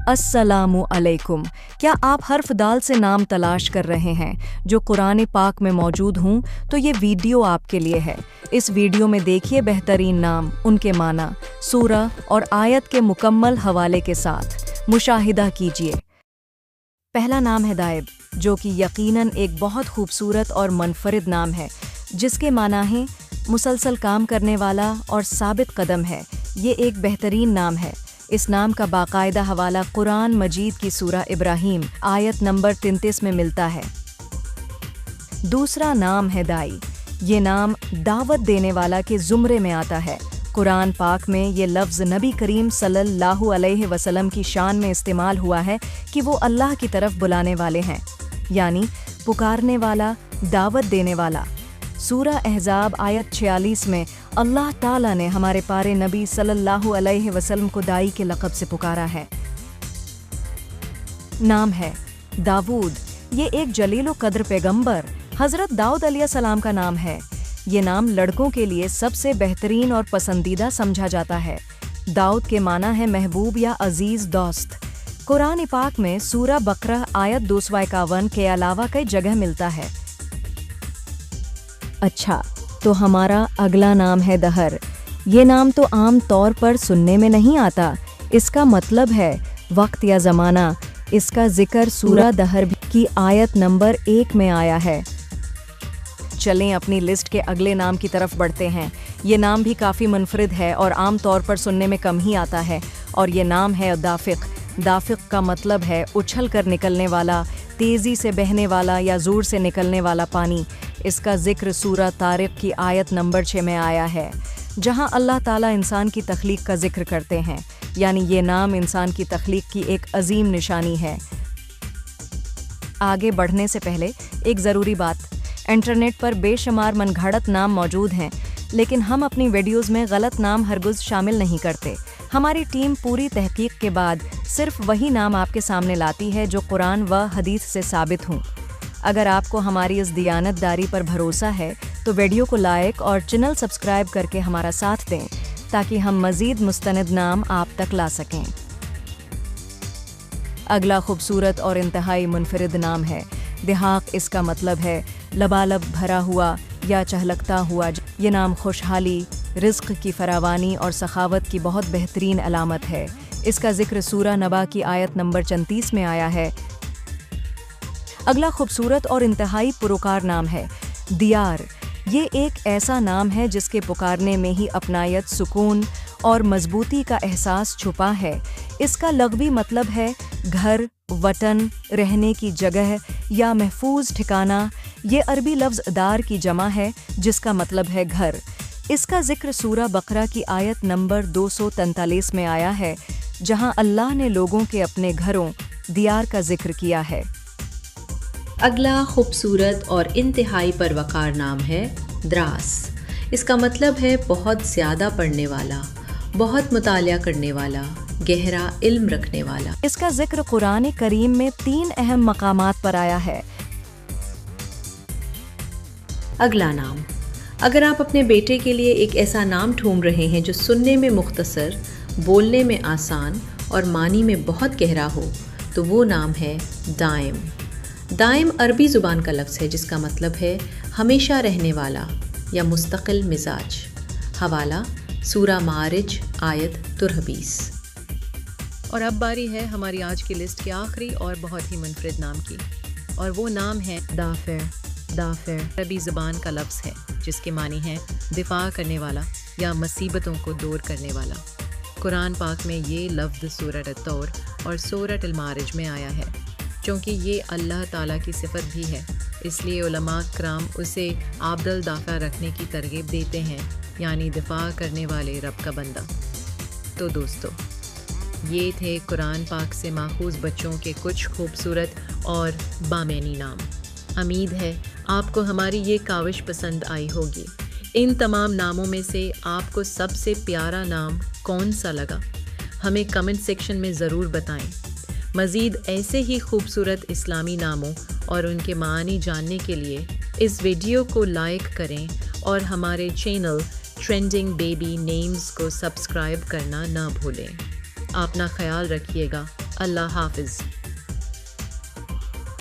अस्सलामु अलैकुम। क्या आप हर्फ दाल से नाम तलाश कर रहे हैं जो कुरान पाक में मौजूद हों? तो ये वीडियो आपके लिए है। इस वीडियो में देखिए बेहतरीन नाम, उनके माना, सूरह और आयत के मुकम्मल हवाले के साथ मुशाहिदा कीजिए। पहला नाम है दाइब, जो कि यकीनन एक बहुत खूबसूरत और मुनफरिद नाम है, जिसके माना है मुसलसल काम करने वाला और साबित कदम है। ये एक बेहतरीन नाम है। इस नाम का बाकायदा हवाला कुरान मजीद की सूरह इब्राहीम आयत नंबर 33 में मिलता है। दूसरा नाम है दाई। ये नाम दावत देने वाला के ज़ुमरे में आता है। कुरान पाक में ये लफ्ज़ नबी करीम सल्लल्लाहु अलैहि वसल्लम की शान में इस्तेमाल हुआ है कि वो अल्लाह की तरफ बुलाने वाले हैं, यानी पुकारने वाला, दावत देने वाला। सूरह अहज़ाब आयत 46 में अल्लाह ताला ने हमारे पारे नबी सल्लल्लाहु अलैहि वसल्लम को दाई के लक़ब से पुकारा है। नाम है दाऊद। ये एक जलील क़द्र पैगंबर हज़रत दाऊद अलैहिस्सलाम का नाम है। ये नाम लड़कों के लिए सबसे बेहतरीन और पसंदीदा समझा जाता है। दाऊद के माना है महबूब या अजीज़ दोस्त। कुरान पाक में सूरह बकरा आयत 251 के अलावा कई जगह मिलता है। अच्छा, तो हमारा अगला नाम है दहर। ये नाम तो आम तौर पर सुनने में नहीं आता। इसका मतलब है वक्त या ज़माना। इसका जिक्र सूरह दहर की आयत नंबर 1 में आया है। चलें अपनी लिस्ट के अगले नाम की तरफ बढ़ते हैं। ये नाम भी काफ़ी मुनफरिद है और आम तौर पर सुनने में कम ही आता है, और ये नाम है दाफिक। दाफिक का मतलब है उछल कर निकलने वाला, तेज़ी से बहने वाला या ज़ोर से निकलने वाला पानी। इसका जिक्र सूरह तारिक की आयत नंबर 6 में आया है, जहां अल्लाह ताला इंसान की तख्लीक का जिक्र करते हैं। यानी ये नाम इंसान की तख्लीक की एक अजीम निशानी है। आगे बढ़ने से पहले एक ज़रूरी बात, इंटरनेट पर बेशुमार मनगढ़ंत नाम मौजूद हैं, लेकिन हम अपनी वीडियोज़ में गलत नाम हरगिज़ शामिल नहीं करते। हमारी टीम पूरी तहकीक के बाद सिर्फ वही नाम आपके सामने लाती है जो कुरान व हदीस से साबित हों। अगर आपको हमारी इस दियानतदारी पर भरोसा है तो वीडियो को लाइक और चैनल सब्सक्राइब करके हमारा साथ दें, ताकि हम मज़ीद मुस्तनद नाम आप तक ला सकें। अगला खूबसूरत और इंतहाई मुनफरिद नाम है दिहाक। इसका मतलब है लबालब भरा हुआ या चहलकता हुआ। ये नाम खुशहाली, रिज़्क़ की फरावानी और सखावत की बहुत बेहतरीन अलामत है। इसका जिक्र सूरह नबा की आयत नंबर 34 में आया है। अगला खूबसूरत और इंतहाई पुरकार नाम है दियार। ये एक ऐसा नाम है जिसके पुकारने में ही अपनायत, सुकून और मजबूती का एहसास छुपा है। इसका लग़वी मतलब है घर, वतन, रहने की जगह या महफूज ठिकाना। ये अरबी लफ्ज़ दार की जमा है, जिसका मतलब है घर। इसका जिक्र सूरह बकरा की आयत नंबर 243 में आया है, जहां अल्लाह ने लोगों के अपने घरों, दियार का जिक्र किया है। अगला खूबसूरत और इंतहाई परवकार नाम है द्रास। इसका मतलब है बहुत ज़्यादा पढ़ने वाला, बहुत मुतालिया करने वाला, गहरा इल्म रखने वाला। इसका जिक्र कुरान करीम में 3 अहम मकामात पर आया है। अगला नाम, अगर आप अपने बेटे के लिए एक ऐसा नाम ढूंढ रहे हैं जो सुनने में मुख्तसर, बोलने में आसान और मानी में बहुत गहरा हो, तो वो नाम है दाइम। दाइम अरबी ज़ुबान का लफ्ज़ है जिसका मतलब है हमेशा रहने वाला या मुस्तकिल मिजाज। हवाला सूरह मारिज आयत 23। और अब बारी है हमारी आज की लिस्ट के आखिरी और बहुत ही मुनफरिद नाम की, और वो नाम है दाफिर। दाफिर अरबी ज़ुबान का लफ्ज़ है जिसके मानी है दिफा करने वाला या मुसीबतों को दूर करने वाला। कुरान पाक में ये लफ्ज़ सूरह तौर और सूरह अल-मारिज में आया है। क्योंकि ये अल्लाह ताला की सिफत भी है, इसलिए उलमा कराम उसे आब्दल दाफ़ा रखने की तरगीब देते हैं, यानी दिफा करने वाले रब का बंदा। तो दोस्तों, ये थे कुरान पाक से माखूज़ बच्चों के कुछ खूबसूरत और बामैनी नाम। उम्मीद है आपको हमारी ये काविश पसंद आई होगी। इन तमाम नामों में से आपको सबसे प्यारा नाम कौन सा लगा, हमें कमेंट सेक्शन में ज़रूर बताएं। मज़ीद ऐसे ही खूबसूरत इस्लामी नामों और उनके मानी जानने के लिए इस वीडियो को लाइक करें और हमारे चैनल ट्रेंडिंग बेबी नेम्स को सब्सक्राइब करना ना भूलें। अपना ख्याल रखिएगा। اللہ حافظ.